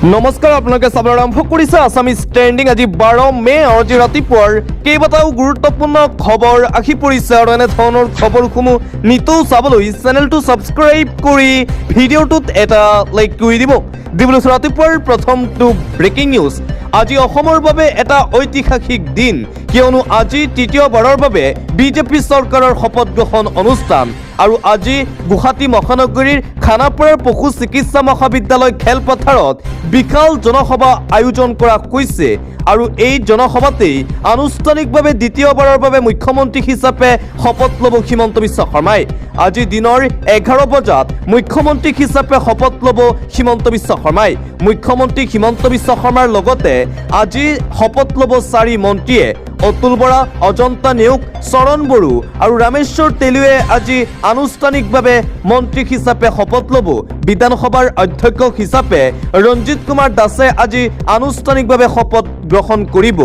নমস্কাৰ, আপোনালোকে চাবলৈ আৰম্ভ কৰিছে আছামিজ ট্ৰেণ্ডিং। আজি 12 মে আজি ৰাতিপুৱাৰ কেইবাটাও গুৰুত্বপূৰ্ণ খবৰ আহি পৰিছে আৰু এনে ধৰণৰ খবৰসমূহ নিতৌ চাবলৈ চেনেলটো ছাবস্ক্ৰাইব কৰি ভিডিঅ'টোত এটা লাইক কৰি দিব। দিবলৈ ৰাতিপুৱাৰ প্ৰথমটো ব্ৰেকিং নিউজ। আজি অসমৰ বাবে এটা ঐতিহাসিক দিন, কিয়নো আজি তৃতীয়বাৰৰ বাবে বিজেপি চৰকাৰৰ শপত গ্ৰহণ অনুষ্ঠান। আৰু আজি গুৱাহাটী মহানগৰীৰ খানাপাৰাৰ পশু চিকিৎসা মহাবিদ্যালয় খেলপথাৰত বিশাল জনসভা আয়োজন কৰা হৈছে আৰু এই জনসভাতেই আনুষ্ঠানিকভাৱে দ্বিতীয়বাৰৰ বাবে মুখ্যমন্ত্ৰী হিচাপে শপত ল'ব হিমন্ত বিশ্ব শৰ্মাই। আজি দিনৰ 11 বজাত মুখ্যমন্ত্ৰী হিচাপে শপত ল'ব হিমন্ত বিশ্ব শৰ্মাই। মুখ্যমন্ত্ৰী হিমন্ত বিশ্ব শৰ্মাৰ লগতে আজি শপত ল'ব 4 মন্ত্ৰীয়ে। অতুল বৰা, অজন্তা নেওগ, চৰণ বড়ো আৰু ৰামেশ্বৰ তেলীয়ে আজি আনুষ্ঠানিকভাৱে মন্ত্ৰী হিচাপে শপত ল'ব। বিধানসভাৰ অধ্যক্ষ হিচাপে ৰঞ্জিত কুমাৰ দাসে আজি আনুষ্ঠানিকভাৱে শপত গ্ৰহণ কৰিব।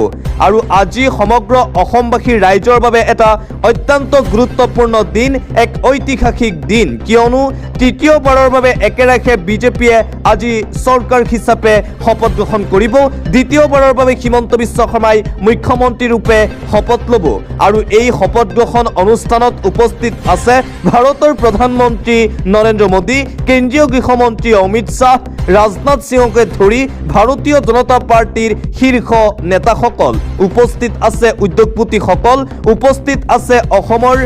আৰু আজি সমগ্ৰ অসমবাসীৰ ৰাইজৰ বাবে এটা অত্যন্ত গুৰুত্বপূৰ্ণ দিন, এক ঐতিহাসিক দিন, কিয়নো তৃতীয়বাৰৰ বাবে একেৰাখে বিজেপিয়ে আজি চৰকাৰ হিচাপে শপত গ্ৰহণ কৰিব। দ্বিতীয়বাৰৰ বাবে হিমন্ত বিশ্ব শৰ্মাই মুখ্যমন্ত্ৰী ৰূপে শপত ল'ব। আৰু এই শপত গ্ৰহণ অনুষ্ঠানত উপস্থিত আছে ভাৰতৰ প্ৰধানমন্ত্ৰী নৰেন্দ্ৰ মোদী, কেন্দ্ৰীয় গৃহমন্ত্ৰী অমিত শ্বাহ, ৰাজনাথ সিঙকে ধৰি ভাৰতীয় জনতা পাৰ্টিৰ শীৰ্ষ নেতাসকল। উপস্থিত আছে উদ্যোগপতিসকল, উপস্থিত আছে অসমৰ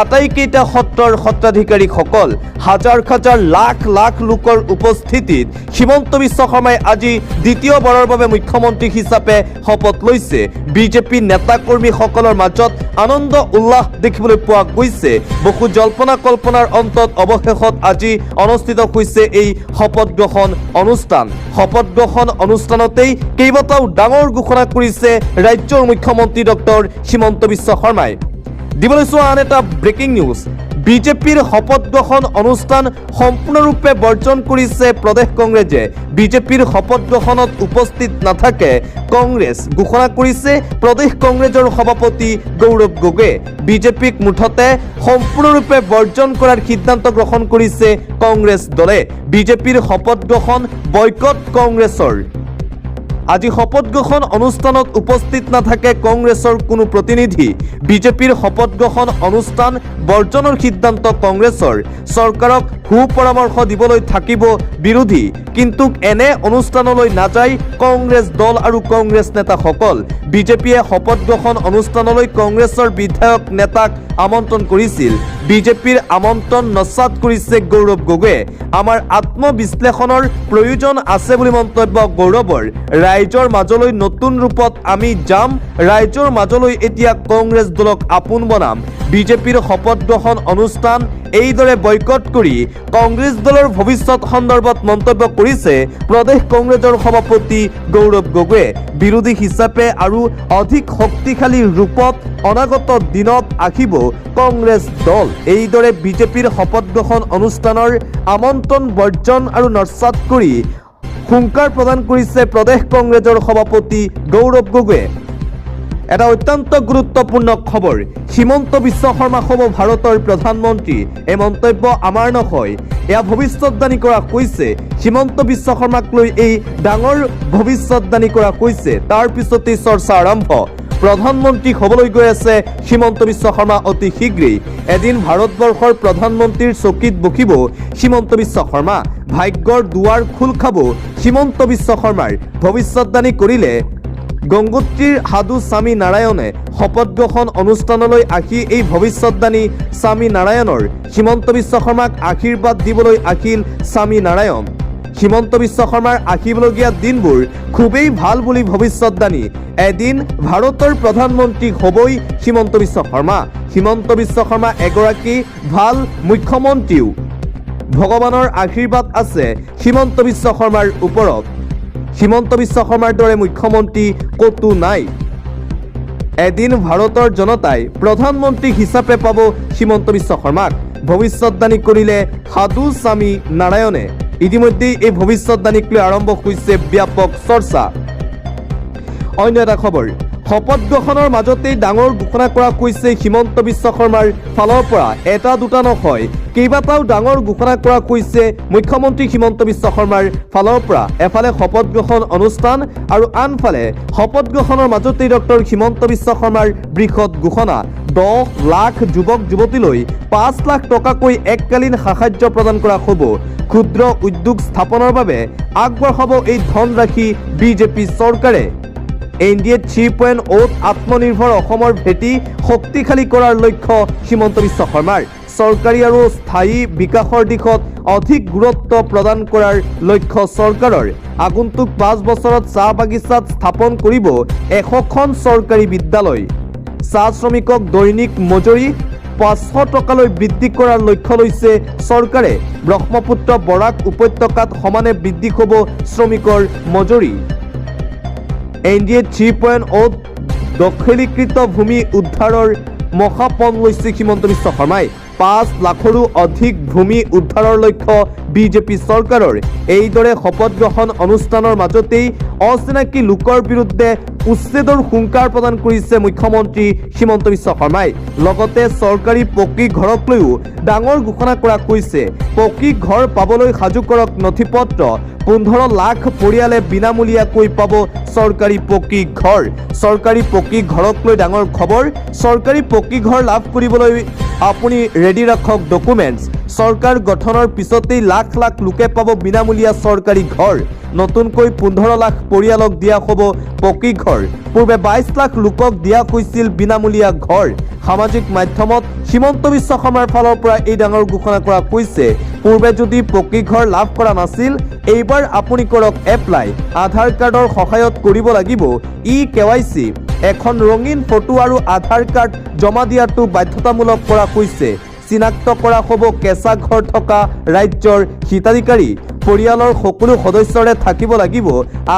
আটাইকেইটা সত্ৰৰ সত্ৰাধিকাৰীসকল। হাজাৰ হাজাৰ লাখ লাখ লোকৰ উপস্থিতিত হিমন্ত বিশ্ব শৰ্মাই আজি দ্বিতীয়বাৰৰ বাবে মুখ্যমন্ত্ৰী হিচাপে শপত লৈছে। বিজেপি নেতাকৰ্মীসকলৰ মাজত আনন্দ উল্লাস দেখিবলৈ পোৱা গৈছে। বহু জল্পনা কল্পনাৰ অন্তত অৱশেষত আজি অনুষ্ঠিত হৈছে এই শপত গ্ৰহণ অনুষ্ঠান। শপত গ্ৰহণ অনুষ্ঠানতেই কেইবাটাও ডাঙৰ ঘোষণা কৰিছে ৰাজ্যৰ মুখ্যমন্ত্ৰী ডক্টৰ হিমন্ত বিশ্ব শৰ্মাই। দিবলৈ চোৱা আন এটা ব্ৰেকিং নিউজ। বিজেপিৰ শপত গ্ৰহণ অনুষ্ঠান সম্পূৰ্ণৰূপে বৰ্জন কৰিছে প্ৰদেশ কংগ্ৰেছে। বিজেপিৰ শপত গ্ৰহণত উপস্থিত নাথাকে কংগ্ৰেছ, ঘোষণা কৰিছে প্ৰদেশ কংগ্ৰেছৰ সভাপতি গৌৰৱ গগৈয়ে। বিজেপিক মুঠতে সম্পূৰ্ণৰূপে বৰ্জন কৰাৰ সিদ্ধান্ত গ্ৰহণ কৰিছে কংগ্ৰেছ দলে। বিজেপিৰ শপত গ্ৰহণ বয়কট কংগ্ৰেছৰ। আজি শপত গ্ৰহণ অনুষ্ঠানত উপস্থিত নাথাকে কংগ্ৰেছৰ কোনো প্ৰতিনিধি। বিজেপিৰ শপত গ্ৰহণ অনুষ্ঠান বৰ্জনৰ সিদ্ধান্ত কংগ্ৰেছৰ। চৰকাৰক সুপৰামৰ্শ দিবলৈ থাকিব বিৰোধী, কিন্তু এনে অনুষ্ঠানলৈ নাযায় কংগ্ৰেছ দল আৰু কংগ্ৰেছ নেতাসকল। বিজেপিয়ে শপত গ্ৰহণ অনুষ্ঠানলৈ কংগ্ৰেছৰ বিধায়ক নেতাক আমন্ত্ৰণ কৰিছিল। বিজেপিৰ আমন্ত্ৰণ নস্যাৎ কৰিছে গৌৰৱ গগৈয়ে। আমাৰ আত্মবিশ্লেষণৰ প্ৰয়োজন আছে বুলি মন্তব্য গৌৰৱৰ। ৰাইজৰ মাজলৈ নতুন ৰূপত আমি যাম, ৰাইজৰ মাজলৈ এতিয়া কংগ্ৰেছ দলক আপোন বনাম। বিজেপিৰ শপত গ্ৰহণ অনুষ্ঠান এইদৰে বয়কট কৰি কংগ্ৰেছ দলৰ ভৱিষ্যত সন্দৰ্ভত মন্তব্য কৰিছে প্ৰদেশ কংগ্ৰেছৰ সভাপতি গৌৰৱ গগৈয়ে। বিৰোধী হিচাপে আৰু অধিক শক্তিশালী ৰূপত অনাগত দিনত আহিব কংগ্ৰেছ দল। এইদৰে বিজেপিৰ শপত গ্ৰহণ অনুষ্ঠানৰ আমন্ত্ৰণ বৰ্জন আৰু নস্যাৎ কৰি হুংকাৰ প্ৰদান কৰিছে প্ৰদেশ কংগ্ৰেছৰ সভাপতি গৌৰৱ গগৈয়ে। এটা অত্যন্ত গুৰুত্বপূৰ্ণ খবৰ। হিমন্ত বিশ্ব শৰ্মা হ'ব ভাৰতৰ প্ৰধানমন্ত্ৰী। এই মন্তব্য আমাৰ নহয়, এয়া ভৱিষ্যতবাণী কৰা হৈছে। হিমন্ত বিশ্ব শৰ্মাক লৈ এই ডাঙৰ ভৱিষ্যতবাণী কৰা হৈছে। তাৰ পিছতেই চৰ্চা আৰম্ভ। প্ৰধানমন্ত্ৰী হ'বলৈ গৈ আছে হিমন্ত বিশ্ব শৰ্মা অতি শীঘ্ৰেই। এদিন ভাৰতবৰ্ষৰ প্ৰধানমন্ত্ৰীৰ চকীত বহিব হিমন্ত বিশ্ব শৰ্মা। ভাগ্যৰ দুৱাৰ খোল খাব হিমন্ত বিশ্ব শৰ্মাৰ। ভৱিষ্যতবাণী কৰিলে গংগোত্ৰীৰ সাধু স্বামী নাৰায়ণে। শপত গ্ৰহণ অনুষ্ঠানলৈ আহি এই ভৱিষ্যতবাণী স্বামী নাৰায়ণৰ। হিমন্ত বিশ্ব শৰ্মাক আশীৰ্বাদ দিবলৈ আহিল স্বামী নাৰায়ণ। হিমন্ত বিশ্ব শৰ্মাৰ আহিবলগীয়া দিনবোৰ খুবেই ভাল বুলি ভৱিষ্যতবাণী। এদিন ভাৰতৰ প্ৰধানমন্ত্ৰী হ'বই হিমন্ত বিশ্ব শৰ্মা। হিমন্ত বিশ্ব শৰ্মা এগৰাকী ভাল মুখ্যমন্ত্ৰীও। ভগৱানৰ আশীৰ্বাদ আছে হিমন্ত বিশ্ব শৰ্মাৰ ওপৰত। হিমন্ত বিশ্ব শৰ্মাৰ দৰে মুখ্যমন্ত্ৰী ক'তো নাই। এদিন ভাৰতৰ জনতাই প্ৰধানমন্ত্ৰী হিচাপে পাব হিমন্ত বিশ্ব শৰ্মাক। ভৱিষ্যতবাণী কৰিলে সাধু স্বামী নাৰায়ণে। ইতিমধ্যেই এই ভৱিষ্যতবাণীক লৈ আৰম্ভ হৈছে ব্যাপক চৰ্চা। অন্য এটা খবৰ। শপত গ্ৰহণৰ মাজতেই ডাঙৰ ঘোষণা কৰা হৈছে হিমন্ত বিশ্ব শৰ্মাৰ ফালৰ পৰা। এটা দুটা নহয়, কেইবাটাও ডাঙৰ ঘোষণা কৰা হৈছে মুখ্যমন্ত্ৰী হিমন্ত বিশ্ব শৰ্মাৰ ফালৰ পৰা। এফালে শপত গ্ৰহণ অনুষ্ঠান আৰু আনফালে শপত গ্ৰহণৰ মাজতেই ডক্টৰ হিমন্ত বিশ্ব শৰ্মাৰ বৃহৎ ঘোষণা। 10 লাখ যুৱক যুৱতীলৈ 5 লাখ টকাকৈ এককালীন সাহায্য প্ৰদান কৰা হ'ব। ক্ষুদ্ৰ উদ্যোগ স্থাপনৰ বাবে আগবঢ়াব এই ধনৰাশি বিজেপি চৰকাৰে। NDA 3.0 আত্মনিৰ্ভৰ অসমৰ ভেটি শক্তিশালী কৰাৰ লক্ষ্য হিমন্ত বিশ্ব শৰ্মাৰ। চৰকাৰী আৰু স্থায়ী বিকাশৰ দিশত অধিক গুৰুত্ব প্ৰদান কৰাৰ লক্ষ্য চৰকাৰৰ। আগন্তুক 5 বছৰত চাহ বাগিচাত স্থাপন কৰিব 100খন চৰকাৰী বিদ্যালয়। চাহ শ্ৰমিকক দৈনিক মজুৰি 500 টকালৈ বৃদ্ধি কৰাৰ লক্ষ্য লৈছে চৰকাৰে। ব্ৰহ্মপুত্ৰ বৰাক উপত্যকাত সমানে বৃদ্ধি হ'ব শ্ৰমিকৰ মজুৰি। NDA 3.0 দখলীকৃত ভূমি উদ্ধাৰৰ মহাপণ লৈছে হিমন্ত বিশ্ব শৰ্মাই। 5 লাখৰো অধিক ভূমি উদ্ধাৰৰ লক্ষ্য বিজেপি চৰকাৰৰ। এইদৰে শপত গ্ৰহণ অনুষ্ঠানৰ মাজতেই অচিনাকি লোকৰ বিৰুদ্ধে উচ্ছেদৰ হুংকাৰ প্ৰদান কৰিছে মুখ্যমন্ত্ৰী হিমন্ত বিশ্ব শৰ্মাই। লগতে চৰকাৰী পকী ঘৰক লৈও ডাঙৰ ঘোষণা কৰা হৈছে। পকী ঘৰ পাবলৈ সাজু কৰক নথিপত্ৰ। 15 লাখ পৰিয়ালে বিনামূলীয়াকৈ পাব চৰকাৰী পকী ঘৰ। চৰকাৰী পকী ঘৰক লৈ ডাঙৰ খবৰ। চৰকাৰী পকী ঘৰ লাভ কৰিবলৈ আপুনি ৰেডি ৰাখক ডকুমেণ্টছ। চৰকাৰ গঠনৰ পিছতেই লাখ লাখ লোকে পাব বিনামূলীয়া চৰকাৰী ঘৰ। নতুনকৈ 15 লাখ পৰিয়ালক দিয়া হ'ব পকী ঘৰ। পূৰ্বে 22 লাখ লোকক দিয়া হৈছিল বিনামূলীয়া ঘৰ। সামাজিক মাধ্যমত হিমন্ত বিশ্ব শৰ্মাৰ ফালৰ পৰা এই ডাঙৰ ঘোষণা কৰা হৈছে। পূৰ্বে যদি পকী ঘৰ লাভ কৰা নাছিল, এইবাৰ আপুনি কৰক এপ্লাই। আধাৰ কাৰ্ডৰ সহায়ত কৰিব লাগিব eKYC। এখন ৰঙীন ফটো আৰু আধাৰ কাৰ্ড জমা দিয়াটো বাধ্যতামূলক কৰা হৈছে। চিনাক্ত কৰা হ'ব কেঁচা ঘৰ থকা ৰাজ্যৰ হিতাধিকাৰী। পৰিয়ালৰ সকলো সদস্যৰে থাকিব লাগিব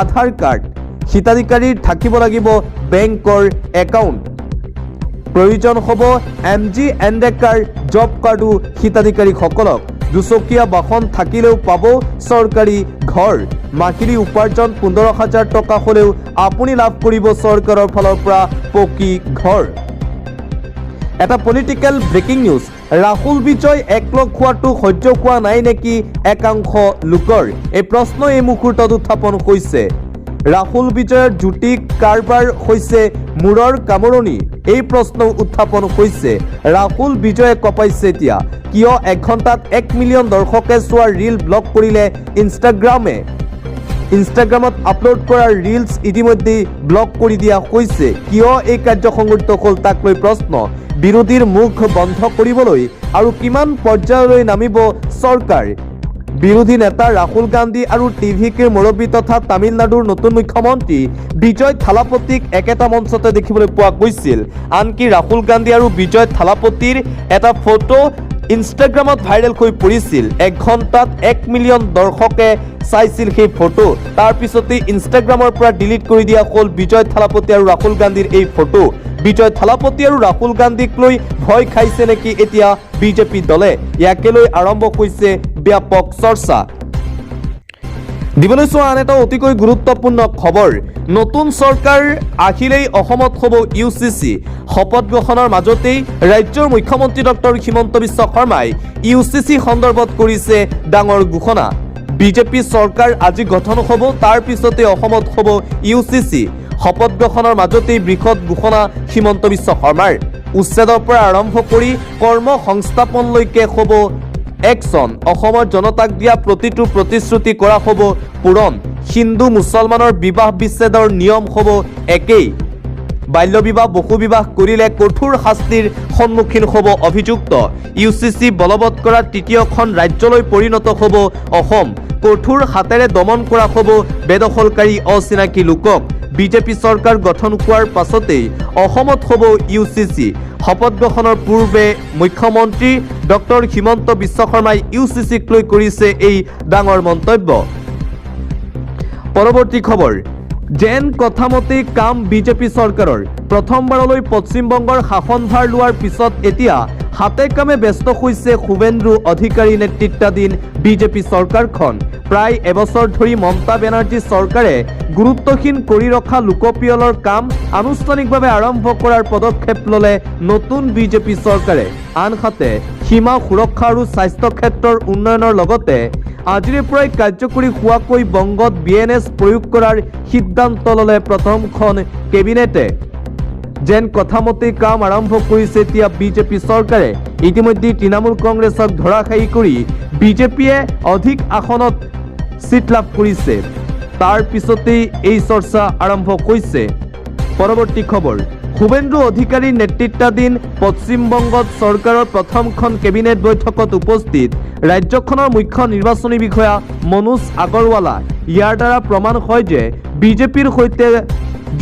আধাৰ কাৰ্ড। হিতাধিকাৰীৰ থাকিব লাগিব বেংকৰ একাউণ্ট। প্ৰয়োজন হ'ব MGNREGAৰ জব কাৰ্ডো হিতাধিকাৰীসকলক। দুচকীয়া বাহন থাকিলেও পাব চৰকাৰী ঘৰ। মাহিলী উপাৰ্জন 15,000 টকা হ'লেও আপুনি লাভ কৰিব চৰকাৰৰ ফালৰ পৰা পকী ঘৰ। এটা পলিটিকেল ব্ৰেকিং নিউজ। ৰাহুল বিজয় একলগ হোৱাটো সহ্য হোৱা নাই নেকি একাংশ লোকৰ? এই প্ৰশ্ন এই মুহূৰ্তত উত্থাপন হৈছে। ৰাহুল বিজয়ৰ যুটি কাৰবাৰ হৈছে মূৰৰ কামৰণি। এই প্ৰশ্ন উত্থাপন হৈছে। ৰাহুল বিজয়ে কপাইছে এতিয়া কিয় 1 ঘণ্টাত 1 মিলিয়ন দৰ্শকে চোৱা ৰীল ব্লক কৰিলে ইনষ্টাগ্ৰামে। ইনষ্টাগ্ৰামত আপলোড কৰা ৰীলছ ইতিমধ্যে ব্লক কৰি দিয়া হৈছে। কিয় এই কাৰ্য সংঘটিত হ'ল তাক লৈ প্ৰশ্ন। বিৰোধীৰ মুখ বন্ধ কৰিবলৈ আৰু কিমান পৰ্যায়লৈ নামিব চৰকাৰ? বিৰোধী নেতা ৰাহুল গান্ধী আৰু TVKৰ মুৰব্বী তথা তামিলনাডুৰ নতুন মুখ্যমন্ত্ৰী বিজয় থালাপতিক একেটা মঞ্চতে দেখিবলৈ পোৱা গৈছিল। আনকি ৰাহুল গান্ধী আৰু বিজয় থালাপতিৰ এটা ফটো ইনষ্টাগ্ৰামত ভাইৰেল হৈ পৰিছিল। 1 ঘণ্টাত 1 মিলিয়ন দৰ্শকে চাইছিল সেই ফটো। তাৰ পিছতেই ইনষ্টাগ্ৰামৰ পৰা ডিলিট কৰি দিয়া হ'ল বিজয় থালাপতি আৰু ৰাহুল গান্ধীৰ এই ফটো। বিজয় থালাপতি আৰু ৰাহুল গান্ধীক লৈ ভয় খাইছে নেকি এতিয়া বিজেপি দলে? ইয়াকে লৈ আৰম্ভ হৈছে ব্যাপক চৰ্চা। দিবলৈ চোৱা আন এটা অতিকৈ গুৰুত্বপূৰ্ণ খবৰ। নতুন চৰকাৰ আহিলেই অসমত হ'ব UCC। শপত গ্ৰহণৰ মাজতেই ৰাজ্যৰ মুখ্যমন্ত্ৰী ডক্টৰ হিমন্ত বিশ্ব শৰ্মাই UCC সন্দৰ্ভত কৰিছে ডাঙৰ ঘোষণা। বিজেপি চৰকাৰ আজি গঠন হ'ব, তাৰ পিছতে অসমত হ'ব UCC। শপত গ্ৰহণৰ মাজতেই বৃহৎ ঘোষণা হিমন্ত বিশ্ব শৰ্মাৰ। উচ্ছেদৰ পৰা আৰম্ভ কৰি কৰ্ম সংস্থাপনলৈকে হ'ব একশ্যন। অসমৰ জনতাক দিয়া প্ৰতিটো প্ৰতিশ্ৰুতি কৰা হ'ব পূৰণ। হিন্দু মুছলমানৰ বিবাহ বিচ্ছেদৰ নিয়ম হ'ব একেই। বাল্য বিবাহ বহু বিবাহ কৰিলে কঠোৰ শাস্তিৰ সন্মুখীন হ'ব অভিযুক্ত। UCC বলবৎ কৰা তৃতীয়খন ৰাজ্যলৈ পৰিণত হ'ব অসম। কঠোৰ হাতেৰে দমন কৰা হ'ব বেদখলকাৰী অচিনাকি লোকক। বিজেপি চৰকাৰ গঠন হোৱাৰ পাছতেই অসমত হ'ব UCC। শপত গ্ৰহণৰ পূৰ্বে মুখ্যমন্ত্ৰী ডক্টৰ হিমন্ত বিশ্ব শৰ্মাই UCCক লৈ কৰিছে এই ডাঙৰ মন্তব্য। পৰৱৰ্তী খবৰ। যেন কথামতেই কাম বিজেপি চৰকাৰৰ। প্ৰথমবাৰলৈ পশ্চিমবংগৰ শাসনভাৰ লোৱাৰ পিছত এতিয়া হাতে কামে ব্যস্ত হৈছে শুভেন্দু অধিকাৰী নেতৃত্বাধীন বিজেপি চৰকাৰখন। প্ৰায় এবছৰ ধৰি মমতা বেনাৰ্জী চৰকাৰে গুৰুত্বহীন কৰি ৰখা লোকপিয়লৰ কাম আনুষ্ঠানিকভাৱে আৰম্ভ কৰাৰ পদক্ষেপ ল'লে নতুন বিজেপি চৰকাৰে। আনহাতে সীমা সুৰক্ষা আৰু স্বাস্থ্য ক্ষেত্ৰৰ উন্নয়নৰ লগতে আজিৰে পৰাই কাৰ্যকৰী হোৱাকৈ বংগত BNS প্ৰয়োগ কৰাৰ সিদ্ধান্ত ল'লে প্ৰথমখন কেবিনেটে। যেন কথামতে কাম আৰম্ভ কৰিছে এতিয়া বিজেপি চৰকাৰে। ইতিমধ্যে তৃণমূল কংগ্ৰেছক ধৰাশায়ী কৰি বিজেপিয়ে অধিক আসনত সিট লাভ কৰিছে। তাৰ পিছতেই এই চৰ্চা আৰম্ভ হৈছে। পৰৱৰ্তী খবৰ, শুভেন্দু অধিকাৰীৰ নেতৃত্বাধীন পশ্চিমবংগত চৰকাৰৰ প্ৰথমখন কেবিনেট বৈঠকত উপস্থিত ৰাজ্যখনৰ মুখ্য নিৰ্বাচনী বিষয়া মনোজ আগৰৱালা। ইয়াৰ দ্বাৰা প্ৰমাণ হয় যে বিজেপিৰ সৈতে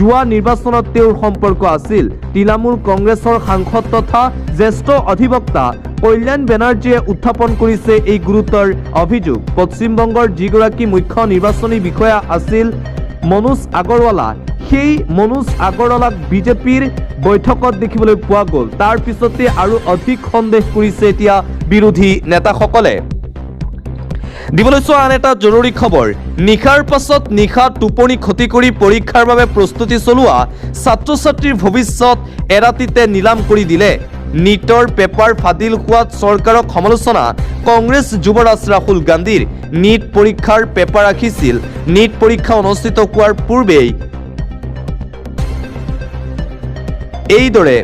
যোৱা নিৰ্বাচনত তেওঁৰ সম্পৰ্ক আছিল। তৃণমূল কংগ্ৰেছৰ সাংসদ তথা জ্যেষ্ঠ অধিবক্তা কল্যাণ বেনাৰ্জীয়ে উত্থাপন কৰিছে এই গুৰুতৰ অভিযোগ। পশ্চিমবংগৰ যিগৰাকী মুখ্য নিৰ্বাচনী বিষয়া আছিল মনোজ আগৰৱালা, সেই মনোজ আগৰৱালাক বিজেপিৰ বৈঠকত দেখিবলৈ পোৱা গ'ল। তাৰ পিছতে আৰু অধিক সন্দেহ কৰিছে এতিয়া বিৰোধী নেতাসকলে। দিবলৈ চোৱা আন এটা জৰুৰী খবৰ, নিশাৰ পাছত নিশা টোপনি ক্ষতি কৰি পৰীক্ষাৰ বাবে প্ৰস্তুতি চলোৱা ছাত্ৰ ছাত্ৰীৰ ভৱিষ্যত এৰাতিতে নিলাম কৰি দিলে। নীটৰ পেপাৰ ফাদিল হোৱাত চৰকাৰক সমালোচনা কংগ্ৰেছ যুৱৰাজ ৰাহুল গান্ধীৰ। নীট পৰীক্ষাৰ পেপাৰ ৰাখিছিল। নীট পৰীক্ষা অনুষ্ঠিত হোৱাৰ পূৰ্বেই এইদৰে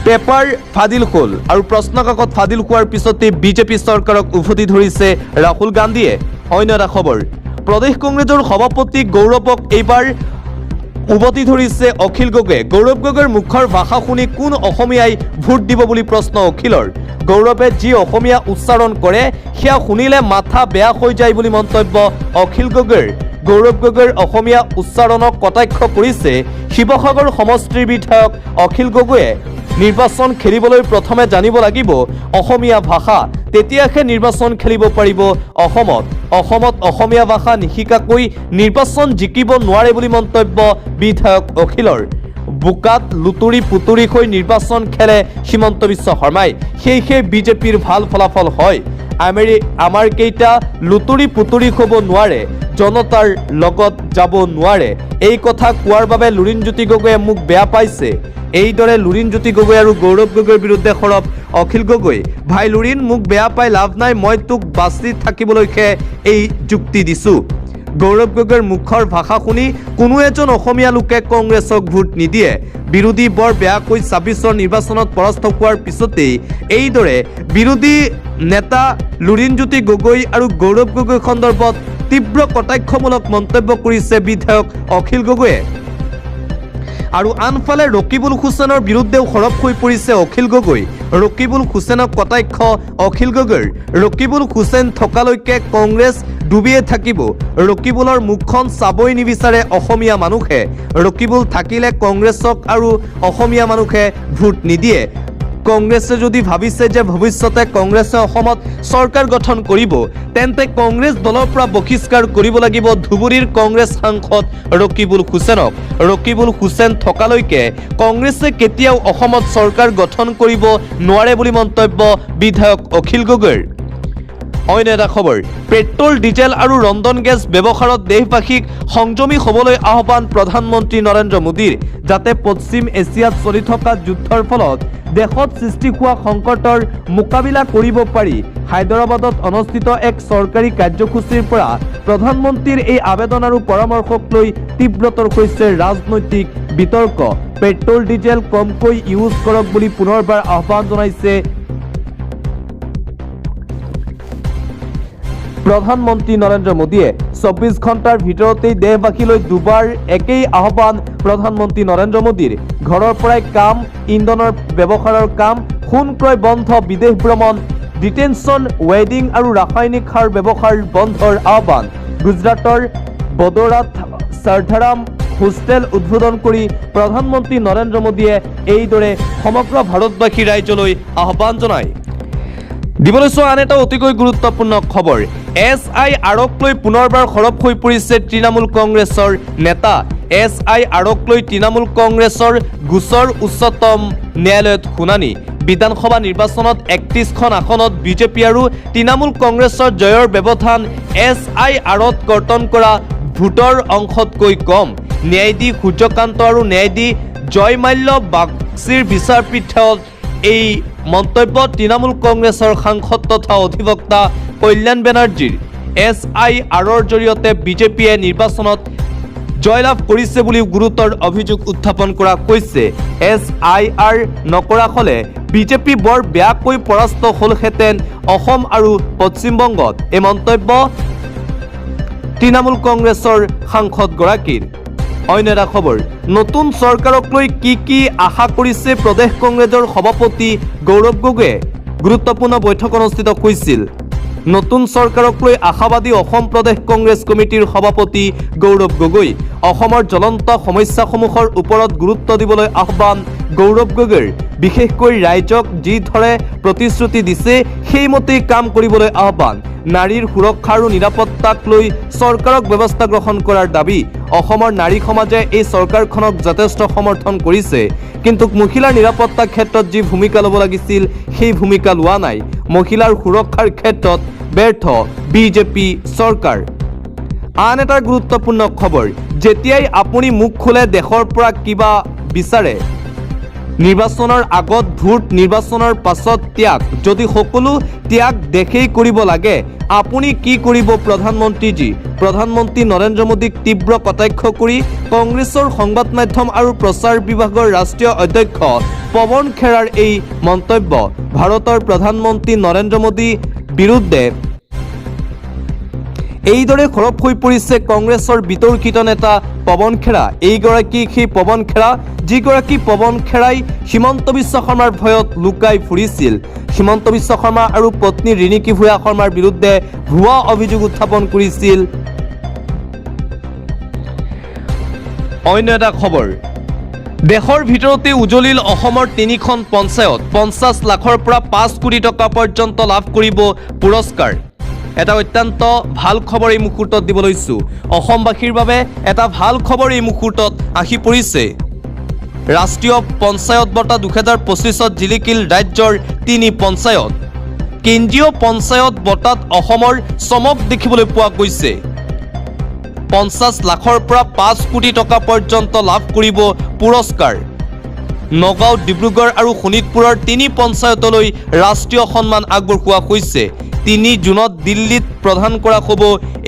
পেপাৰ ফাদিল হ'ল আৰু প্ৰশ্নকাকত ফাদিল হোৱাৰ পিছতে বিজেপি চৰকাৰক উভতি ধৰিছে ৰাহুল গান্ধীয়ে। অন্য এটা খবৰ, প্ৰদেশ কংগ্ৰেছৰ সভাপতি গৌৰৱক এইবাৰ উভতি ধৰিছে অখিল গগৈয়ে। গৌৰৱ গগৈৰ মুখৰ ভাষা শুনি কোন অসমীয়াই ভোট দিব বুলি প্ৰশ্ন অখিলৰ। গৌৰৱে যি অসমীয়া উচ্চাৰণ কৰে সেয়া শুনিলে মাথা বেয়া হৈ যায় বুলি মন্তব্য অখিল গগৈৰ। গৌৰৱ গগৈৰ অসমীয়া উচ্চাৰণক কটাক্ষ কৰিছে শিৱসাগৰ সমষ্টিৰ বিধায়ক অখিল গগৈয়ে। নিৰ্বাচন খেলিবলৈ প্ৰথমে জানিব লাগিব অসমীয়া ভাষা, তেতিয়াহে নিৰ্বাচন খেলিব পাৰিব অসমত। অসমত অসমীয়া ভাষা নিশিকাকৈ নিৰ্বাচন জিকিব নোৱাৰে বুলি মন্তব্য বিধায়ক অখিলৰ। বোকাত লুতুৰি পুতুৰি হৈ নিৰ্বাচন খেলে হিমন্ত বিশ্ব শৰ্মাই, সেয়েহে বিজেপিৰ ভাল ফলাফল হয়। আমাৰ কেইটা লুতুৰি পুতুৰি হ'ব নোৱাৰে, জনতাৰ লগত যাব নোৱাৰে। এই কথা কোৱাৰ বাবে লুৰিণজ্যোতি গগৈয়ে মোক বেয়া পাইছে। এইদৰে লুৰিণজ্যোতি গগৈ আৰু গৌৰৱ গগৈৰ বিৰুদ্ধে সৰব অখিল গগৈ। ভাই লুৰিণ, মোক বেয়া পাই লাভ নাই, মই তোক বাচি থাকিবলৈহে এই যুক্তি দিছোঁ। গৌৰৱ গগৈৰ মুখৰ ভাষা শুনি কোনো এজন অসমীয়া লোকে কংগ্ৰেছক ভোট নিদিয়ে। বিৰোধী বৰ বেয়াকৈ ২৬ৰ নিৰ্বাচনত পৰাস্ত হোৱাৰ পিছতেই এইদৰে বিৰোধী নেতা লুৰিণজ্যোতি গগৈ আৰু গৌৰৱ গগৈ সন্দৰ্ভত তীব্ৰ কটাক্ষমূলক মন্তব্য কৰিছে বিধায়ক অখিল গগৈয়ে। আৰু আনফালে ৰকিবুল হুছেইনৰ বিৰুদ্ধেও সৰব হৈ পৰিছে অখিল গগৈ। ৰকিবুল হুছেইনক কটাক্ষ অখিল গগৈৰ। ৰকিবুল হুছেইন থকালৈকে কংগ্ৰেছ ডুবিয়ে থাকিব। ৰকিবুলৰ মুখখন চাবই নিবিচাৰে অসমীয়া মানুহে। ৰকিবুল থাকিলে কংগ্ৰেছক আৰু অসমীয়া মানুহে ভোট নিদিয়ে। কংগ্ৰেছে যদি ভাবিছে যে ভৱিষ্যতে কংগ্ৰেছে অসমত চৰকাৰ গঠন কৰিব, তেন্তে কংগ্ৰেছ দলৰ পৰা বহিষ্কাৰ কৰিব লাগিব ধুবুৰীৰ কংগ্ৰেছ সাংসদ ৰকিবুল হুছেইনক। ৰকিবুল হুছেইন থকালৈকে কংগ্ৰেছে কেতিয়াও অসমত চৰকাৰ গঠন কৰিব নোৱাৰে বুলি মন্তব্য বিধায়ক অখিল গগৈৰ। অন্য এটা খবৰ, পেট্ৰল ডিজেল আৰু ৰন্ধন গেছ ব্যৱহাৰত দেশবাসীক সংযমী হ'বলৈ আহ্বান প্ৰধানমন্ত্ৰী নৰেন্দ্ৰ মোদীৰ, যাতে পশ্চিম এছিয়াত চলি থকা যুদ্ধৰ ফলত দেশত সৃষ্টি হোৱা সংকটৰ মোকাবিলা কৰিব পাৰি। হায়দৰাবাদত অনুষ্ঠিত এক চৰকাৰী কাৰ্যসূচীৰ পৰা প্ৰধানমন্ত্ৰীৰ এই আবেদন আৰু পৰামৰ্শক লৈ তীব্ৰতৰ হৈছে ৰাজনৈতিক বিতৰ্ক। পেট্ৰল ডিজেল কমকৈ ইউজ কৰক বুলি পুনৰবাৰ আহ্বান জনাইছে প্ৰধানমন্ত্ৰী নৰেন্দ্ৰ মোদীয়ে। ২৪ ঘণ্টাৰ ভিতৰতেই দেশবাসীলৈ দুবাৰ একেই আহ্বান প্ৰধানমন্ত্ৰী নৰেন্দ্ৰ মোদীৰ। ঘৰৰ পৰাই কাম, ইন্ধনৰ ব্যৱহাৰৰ কাম, সোণ ক্ৰয় বন্ধ, বিদেশ ভ্ৰমণ, ডিটেনশ্যন, ৱেডিং আৰু ৰাসায়নিক সাৰ ব্যৱহাৰ বন্ধৰ আহ্বান। গুজৰাটৰ বদোৰাত চাৰধাৰাম হোষ্টেল উদ্বোধন কৰি প্ৰধানমন্ত্ৰী নৰেন্দ্ৰ মোদীয়ে এইদৰে সমগ্ৰ ভাৰতবাসী ৰাইজলৈ আহ্বান জনায়। দিবলৈ চোৱা আন এটা অতিকৈ গুৰুত্বপূৰ্ণ খবৰ, SI আৰক লৈ পুনৰবাৰ সৰব হৈ পৰিছে তৃণমূল কংগ্ৰেছৰ নেতা। SI আৰক লৈ তৃণমূল কংগ্ৰেছৰ গোচৰ উচ্চতম ন্যায়ালয়ত শুনানি। বিধানসভা নিৰ্বাচনত 31খন আসনত বিজেপি আৰু তৃণমূল কংগ্ৰেছৰ জয়ৰ ব্যৱধান SIRত কৰ্তন কৰা ভোটৰ অংশতকৈ কম। ন্যায়াধীশ সূৰ্যকান্ত আৰু ন্যায়াধীশ জয়মাল্য বাগচীৰ বিচাৰপীঠত এই মন্তব্য তৃণমূল কংগ্ৰেছৰ সাংসদ তথা অধিবক্তা কল্যাণ বেনাৰ্জীৰ। SIRৰ জৰিয়তে বিজেপিয়ে নিৰ্বাচনত জয়লাভ কৰিছে বুলি গুৰুতৰ অভিযোগ উত্থাপন কৰা হৈছে। SIR নকৰা হলে বিজেপি বৰ বেয়াকৈ পৰাস্ত হলহেঁতেন অসম আৰু পশ্চিমবংগত। এই মন্তব্য তৃণমূল কংগ্ৰেছৰ সাংসদগৰাকীৰ। অন্য এটা খবৰ, নতুন চৰকাৰক লৈ কি আশা কৰিছে প্ৰদেশ কংগ্ৰেছৰ সভাপতি গৌৰৱ গগৈয়ে। গুৰুত্বপূৰ্ণ বৈঠক অনুষ্ঠিত হৈছিল। নতুন চৰকাৰক লৈ আশাবাদী অসম প্ৰদেশ কংগ্ৰেছ কমিটিৰ সভাপতি গৌৰৱ গগৈ। অসমৰ জ্বলন্ত সমস্যাসমূহৰ ওপৰত গুৰুত্ব দিবলৈ আহ্বান গৌৰৱ গগৈৰ। বিশেষকৈ ৰাইজক যি ধৰে প্ৰতিশ্ৰুতি দিছে সেইমতেই কাম কৰিবলৈ আহ্বান। নাৰীৰ সুৰক্ষা আৰু নিৰাপত্তাক লৈ চৰকাৰক ব্যৱস্থা গ্ৰহণ কৰাৰ দাবী। অসমৰ নাৰী সমাজে এই চৰকাৰখনক যথেষ্ট সমৰ্থন কৰিছে, কিন্তু মহিলাৰ নিৰাপত্তাৰ ক্ষেত্ৰত যি ভূমিকা ল'ব লাগিছিল সেই ভূমিকা লোৱা নাই। মহিলাৰ সুৰক্ষাৰ ক্ষেত্ৰত ব্যৰ্থ বিজেপি চৰকাৰ। আন এটা গুৰুত্বপূৰ্ণ খবৰ, যেতিয়াই আপুনি মুখ খোলে দেশৰ পৰা কিবা বিচাৰে। নিৰ্বাচনৰ আগত ভোট, নিৰ্বাচনৰ পাছত ত্যাগ। যদি সকলো ত্যাগ দেশেই কৰিব লাগে, আপুনি কি কৰিব প্ৰধানমন্ত্ৰীজী? প্ৰধানমন্ত্ৰী নৰেন্দ্ৰ মোদীক তীব্ৰ কটাক্ষ কৰি কংগ্ৰেছৰ সংবাদ মাধ্যম আৰু প্ৰচাৰ বিভাগৰ ৰাষ্ট্ৰীয় অধ্যক্ষ পৱন খেৰাৰ এই মন্তব্য। ভাৰতৰ প্ৰধানমন্ত্ৰী নৰেন্দ্ৰ মোদীৰ বিৰুদ্ধে এইদৰে সৰব হৈ পৰিছে কংগ্ৰেছৰ বিতৰ্কিত নেতা পৱন খেৰা। এইগৰাকী সেই পৱন খেৰা যিগৰাকী পৱন খেৰাই হিমন্ত বিশ্ব শৰ্মাৰ ভয়ত লুকাই ফুৰিছিল। হিমন্ত বিশ্ব শৰ্মা আৰু পত্নী ৰিণিকী ভূঞা শৰ্মাৰ বিৰুদ্ধে ভুৱা অভিযোগ উত্থাপন কৰিছিল। অন্য এটা খবৰ, দেশৰ ভিতৰতে উজলিল অসমৰ 3খন পঞ্চায়ত। 50 লাখৰ পৰা 5 কোটি টকা পৰ্যন্ত লাভ কৰিব পুৰস্কাৰ। এটা অত্যন্ত ভাল খবৰ এই মুহূৰ্তত দিব লৈছোঁ। অসমবাসীৰ বাবে এটা ভাল খবৰ এই মুহূৰ্তত আহি পৰিছে। ৰাষ্ট্ৰীয় পঞ্চায়ত বঁটা 2025ত জিলিকিল ৰাজ্যৰ 3 পঞ্চায়ত। কেন্দ্ৰীয় পঞ্চায়ত বঁটাত অসমৰ চমক দেখিবলৈ পোৱা গৈছে। 50 লাখৰ পৰা 5 কোটি টকা পৰ্যন্ত লাভ কৰিব পুৰস্কাৰ। নগাঁও, ডিব্ৰুগড় আৰু শোণিতপুৰৰ 3 পঞ্চায়তলৈ ৰাষ্ট্ৰীয় সন্মান আগবঢ়োৱা হৈছে। 3 জুনত দিল্লীত প্ৰদান কৰা হ'ব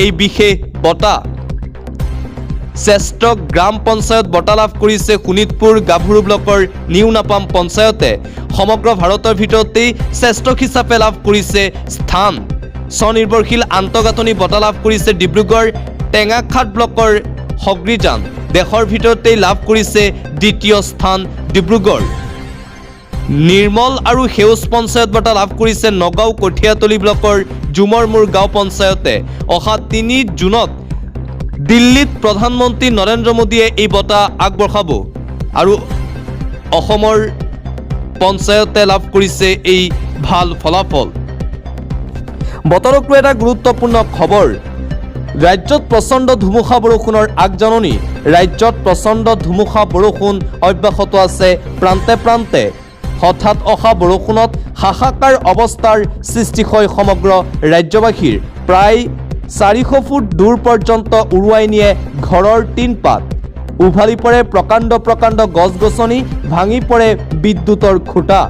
এই বিশেষ বঁটা। শ্ৰেষ্ঠ গ্ৰাম পঞ্চায়ত বঁটা লাভ কৰিছে শোণিতপুৰ গাভৰু ব্লকৰ নিউ নাপাম পঞ্চায়তে। সমগ্ৰ ভাৰতৰ ভিতৰতেই শ্ৰেষ্ঠ হিচাপে লাভ কৰিছে স্থান। স্বনিৰ্ভৰশীল আন্তঃগাঁথনি বঁটা লাভ কৰিছে ডিব্ৰুগড় টেঙাখাট ব্লকৰ সগ্ৰীজান। দেশৰ ভিতৰতেই লাভ কৰিছে দ্বিতীয় স্থান ডিব্ৰুগড়। নিৰ্মল আৰু সেউজ পঞ্চায়ত বঁটা লাভ কৰিছে নগাঁও কঠীয়াতলী ব্লকৰ জুমৰ মূৰ গাঁও পঞ্চায়তে। অহা 3 জুনত দিল্লীত প্ৰধানমন্ত্ৰী নৰেন্দ্ৰ মোদীয়ে এই বঁটা আগবঢ়াব আৰু অসমৰ পঞ্চায়তে লাভ কৰিছে এই ভাল ফলাফল। বতৰক লৈ এটা গুৰুত্বপূৰ্ণ খবৰ, ৰাজ্যত প্ৰচণ্ড ধুমুহা বৰষুণৰ আগজাননী। ৰাজ্যত প্ৰচণ্ড ধুমুহা বৰষুণ অব্যাহত আছে প্ৰান্তে প্ৰান্তে। হঠাৎ অহা বৰষুণত হাহাকাৰ অৱস্থাৰ সৃষ্টি হয় সমগ্ৰ ৰাজ্যবাসীৰ। প্ৰায় 400 ফুট দূৰ পৰ্যন্ত উৰুৱাই নিয়ে ঘৰৰ টিনপাত। উভালি পৰে প্ৰকাণ্ড প্ৰকাণ্ড গছ গছনি, ভাঙি পৰে বিদ্যুতৰ খুঁটা।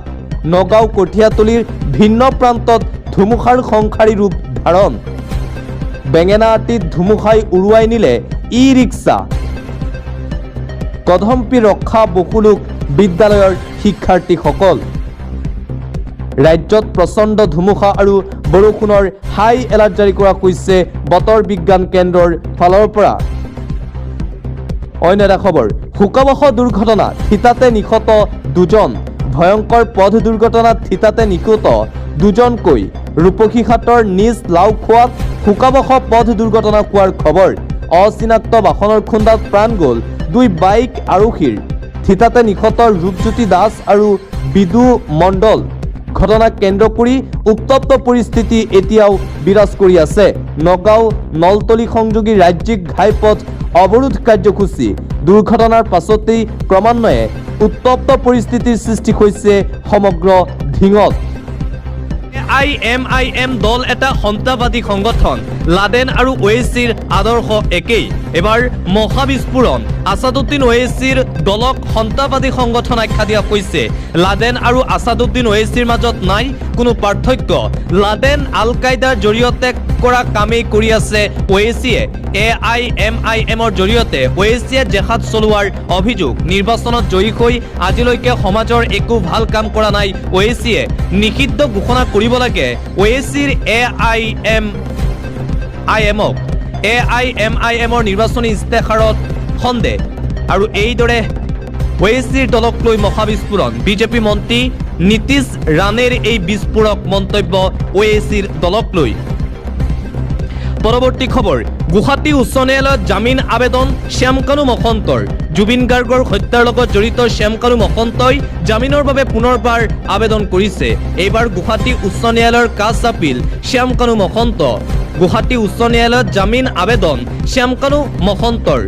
নগাঁও কঠীয়াতলীৰ ভিন্ন প্ৰান্তত ধুমুহাৰ সংসাৰী ৰূপ ধাৰণ। বেঙেনাআটিত ধুমুহাই উৰুৱাই নিলে ই ৰিক্সা। কদম্পি ৰক্ষা বহুলোক বিদ্যালয়ৰ শিক্ষাৰ্থীসকল। ৰাজ্যত প্ৰচণ্ড ধুমুহা আৰু বৰষুণৰ হাই এলাৰ্ট জাৰি কৰা হৈছে বতৰ বিজ্ঞান কেন্দ্ৰৰ ফালৰ পৰা। অন্য এটা খবৰ, শোকাবহ দুৰ্ঘটনা, থিতাতে নিহত 2জন। ভয়ংকৰ পথ দুৰ্ঘটনাত থিতাতে নিহত 2জনকৈ। ৰূপসীঘাটৰ নিজ লাওখোৱাত শোকাবহ পথ দুৰ্ঘটনা হোৱাৰ খবৰ। অচিনাক্ত বাহনৰ খুন্দাত প্ৰাণ গ'ল 2 বাইক আৰোহীৰ। থিতাতে নিহত ৰূপজ্যোতি দাস আৰু বিদু মণ্ডল। ঘটনাক কেন্দ্ৰ কৰি উত্তপ্ত পৰিস্থিতি এতিয়াও বিৰাজ কৰি আছে। নগাঁও নলতলী সংযোগী ৰাজ্যিক ঘাইপথ অৱৰোধ কাৰ্যসূচী। দুৰ্ঘটনাৰ পাছতেই ক্ৰমান্বয়ে উত্তপ্ত পৰিস্থিতিৰ সৃষ্টি হৈছে সমগ্ৰ ঢিঙত। AIMIM দল এটা সন্ত্ৰাসবাদী সংগঠন। লাডেন আৰু ওৱেইচিৰ আদৰ্শ একেই। এবাৰ মহাবিস্ফোৰণ। আছাদুদ্দিন ওৱেইচিৰ দলক সন্ত্ৰাসবাদী সংগঠন আখ্যা দিয়া হৈছে। লাডেন আৰু আছাদুদ্দিন ওৱেইচিৰ মাজত নাই কোনো পাৰ্থক্য। লাডেন আল কায়দাৰ জৰিয়তে কৰা কামেই কৰি আছে ওৱেইচিয়ে। AIMIMৰ জৰিয়তে ওৱেইচিয়ে জেহাদ চলোৱাৰ অভিযোগ। নিৰ্বাচনত জয়ী হৈ আজিলৈকে সমাজৰ একো ভাল কাম কৰা নাই ওৱেইচিয়ে। নিষিদ্ধ ঘোষণা কৰিব লাগে ওৱেইচিৰ AIMIMক। AIMIMৰ নিৰ্বাচনী ইস্তাহাৰত সন্দেহ আৰু এইদৰে ওৱেইচিৰ দলক লৈ মহাবিস্ফোৰণ। বিজেপি মন্ত্ৰী নীতিশ ৰাণেৰ এই বিস্ফোৰক মন্তব্য ওৱেইচিৰ দলক লৈ। পৰৱৰ্তী খবৰ, গুৱাহাটী উচ্চ ন্যায়ালয়ত জামিন আবেদন শ্যামকানু মহন্তৰ। জুবিন গাৰ্গৰ হত্যাৰ লগত জড়িত শ্যামকানু মহন্তই জামিনৰ বাবে পুনৰবাৰ আবেদন কৰিছে। এইবাৰ গুৱাহাটী উচ্চ ন্যায়ালয়ৰ কাষ চাপিল শ্যামকানু মহন্ত। গুৱাহাটী উচ্চ ন্যায়ালয়ত জামিন আবেদন শ্যামকানু মহন্তৰ।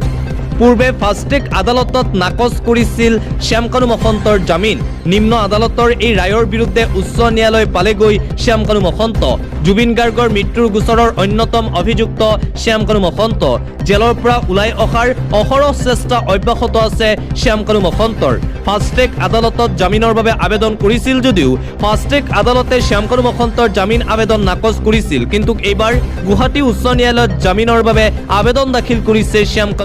পূৰ্বে ফাষ্টেগ আদালতত নাকচ কৰিছিল শ্যামকানু মহন্তৰ জামিন। নিম্ন আদালতৰ এই ৰায়ৰ বিৰুদ্ধে উচ্চ ন্যায়ালয় পালেগৈ শ্যামকানু মহন্ত। জুবিন গাৰ্গৰ মৃত্যুৰ গোচৰৰ অন্যতম অভিযুক্ত শ্যামকানু মহন্ত। জেলৰ পৰা ওলাই অহাৰ অহৰহ চেষ্টা অব্যাহত আছে শ্যামকানু মহন্তৰ। ফাষ্টেগ আদালতত জামিনৰ বাবে আবেদন কৰিছিল যদিও ফাষ্টেগ আদালতে শ্যামকানু মহন্তৰ জামিন আবেদন নাকচ কৰিছিল। কিন্তু এইবাৰ গুৱাহাটী উচ্চ ন্যায়ালয়ত জামিনৰ বাবে আবেদন দাখিল কৰিছে শ্যামকানু